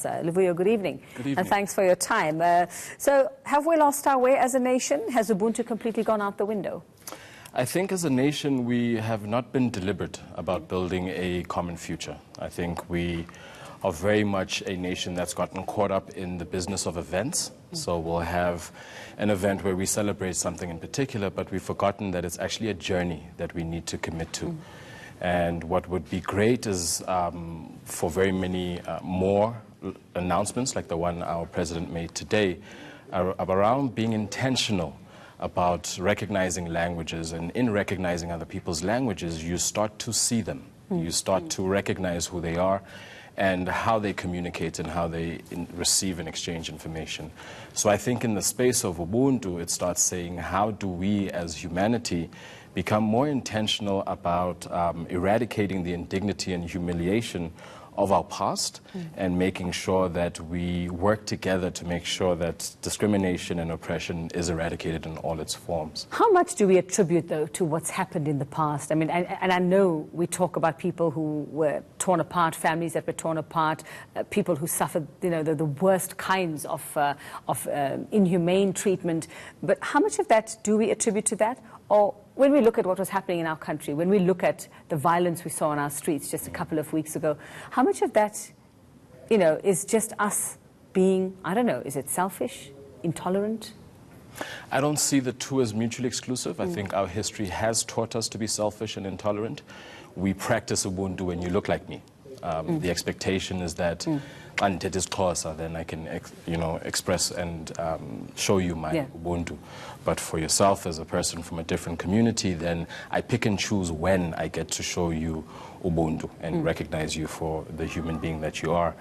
Livuyo, good evening. Good evening. And thanks for your time. So have we lost our way as a nation? Has Ubuntu completely gone out the window? I think as a nation we have not been deliberate about building a common future. I think we are very much a nation that's gotten caught up in the business of events. So we'll have an event where we celebrate something in particular, but we've forgotten that it's actually a journey that we need to commit to. And what would be great is for very many more announcements like the one our president made today around being intentional about recognizing languages, and in recognizing other people's languages you start to see them, you start to recognize who they are and how they communicate and how they receive and exchange information. So I think in the space of Ubuntu it starts saying, how do we as humanity become more intentional about eradicating the indignity and humiliation of our past and making sure that we work together to make sure that discrimination and oppression is eradicated in all its forms. How much do we attribute, though, to what's happened in the past? I mean, and I know we talk about people who were torn apart, families that were torn apart, people who suffered, you know, the worst kinds of inhumane treatment. But how much of that do we attribute to that? Or when we look at what was happening in our country, when we look at the violence we saw on our streets just a couple of weeks ago, how much of that, you know, is just us being, I don't know, is it selfish, intolerant? I don't see the two as mutually exclusive. I think our history has taught us to be selfish and intolerant. We practice Ubuntu when you look like me. The expectation is that and it is closer, then I can express and show you my Ubuntu. But for yourself as a person from a different community, then I pick and choose when I get to show you Ubuntu and recognize you for the human being that you are.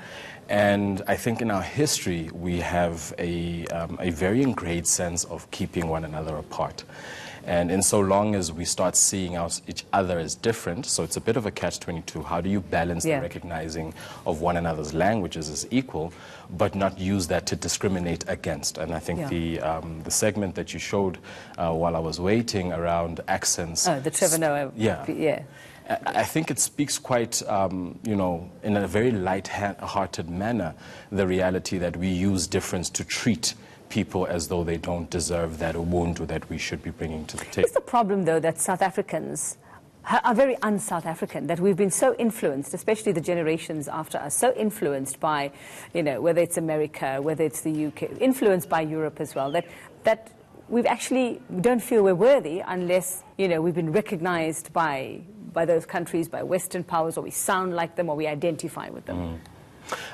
And I think in our history we have a very ingrained sense of keeping one another apart. And in so long as we start seeing each other as different, so it's a bit of a catch-22. How do you balance the recognizing of one another's languages as equal, but not use that to discriminate against? And I think the segment that you showed while I was waiting around accents. Oh, the Trevor Noah. Yeah. I think it speaks quite, in a very light-hearted manner, the reality that we use difference to treat people as though they don't deserve that Ubuntu that we should be bringing to the table. It's the problem, though, that South Africans are very un-South African, that we've been so influenced, especially the generations after us, so influenced by, whether it's America, whether it's the UK, influenced by Europe as well, that we don't feel we're worthy unless, we've been recognized by those countries, by Western powers, or we sound like them, or we identify with them.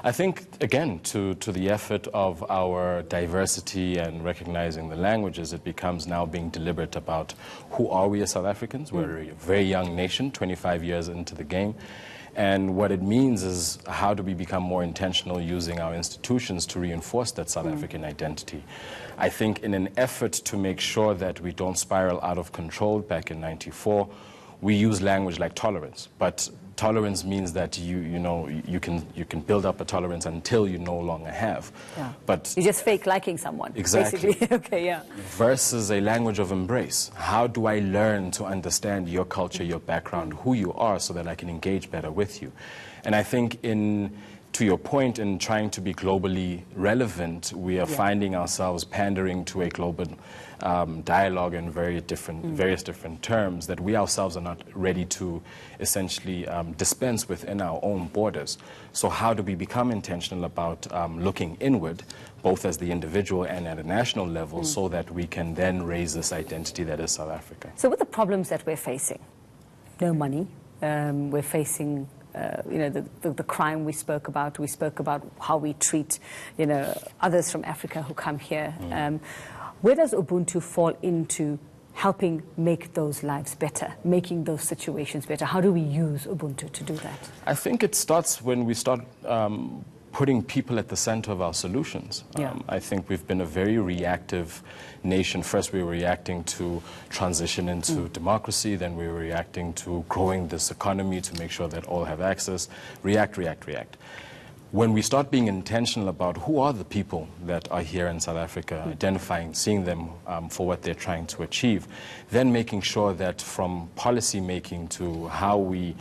I think, again, to the effort of our diversity and recognizing the languages, it becomes now being deliberate about who are we as South Africans. We're a very young nation, 25 years into the game. And what it means is, how do we become more intentional using our institutions to reinforce that South African identity? I think in an effort to make sure that we don't spiral out of control back in '94, we use language like tolerance. But tolerance means that you can build up a tolerance until you no longer have. Yeah. But you just fake liking someone. Exactly. Basically. Okay, yeah. Versus a language of embrace. How do I learn to understand your culture, your background, who you are, so that I can engage better with you? And I think to your point, in trying to be globally relevant, we are finding ourselves pandering to a global dialogue in various different terms that we ourselves are not ready to essentially dispense within our own borders. So how do we become intentional about looking inward, both as the individual and at a national level, so that we can then raise this identity that is South Africa? So with the problems that we're facing, no money, we're facing the crime we spoke about how we treat, others from Africa who come here. Where does Ubuntu fall into helping make those lives better, making those situations better? How do we use Ubuntu to do that? I think it starts when we start putting people at the center of our solutions. I think we've been a very reactive nation. First we were reacting to transition into democracy, then we were reacting to growing this economy to make sure that all have access. React. when we start being intentional about who are the people that are here in South Africa, identifying, seeing them for what they're trying to achieve, then making sure that from policy making to how we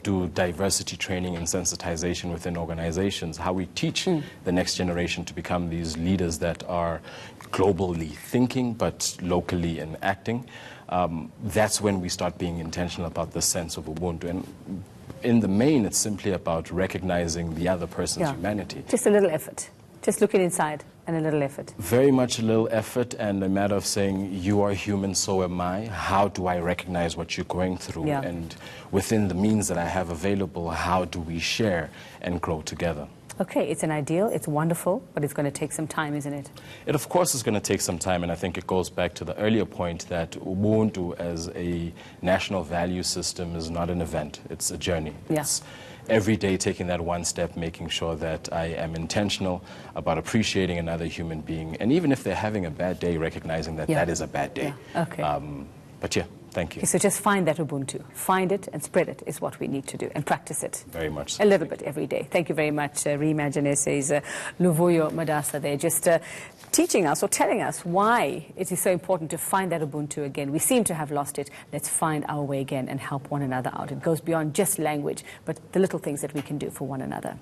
do diversity training and sensitization within organizations, how we teach the next generation to become these leaders that are globally thinking but locally and acting, that's when we start being intentional about the sense of Ubuntu. And in the main, it's simply about recognizing the other person's humanity. Just a little effort. Just looking inside and a little effort. Very much a little effort and a matter of saying, you are human, so am I. How do I recognize what you're going through? Yeah. And within the means that I have available, how do we share and grow together? Okay, it's an ideal, it's wonderful, but it's going to take some time, isn't it? It, of course, is going to take some time, and I think it goes back to the earlier point that Ubuntu as a national value system is not an event, it's a journey. Yeah. It's every day taking that one step, making sure that I am intentional about appreciating another human being, and even if they're having a bad day, recognizing that that is a bad day. Yeah. Okay. But yeah, thank you. Okay, so just find that Ubuntu. Find it and spread it is what we need to do, and practice it. Very much so. A little bit every day. Thank you very much, Reimagine SA's Luvuyo Madasa there, just teaching us or telling us why it is so important to find that Ubuntu again. We seem to have lost it. Let's find our way again and help one another out. It goes beyond just language, but the little things that we can do for one another.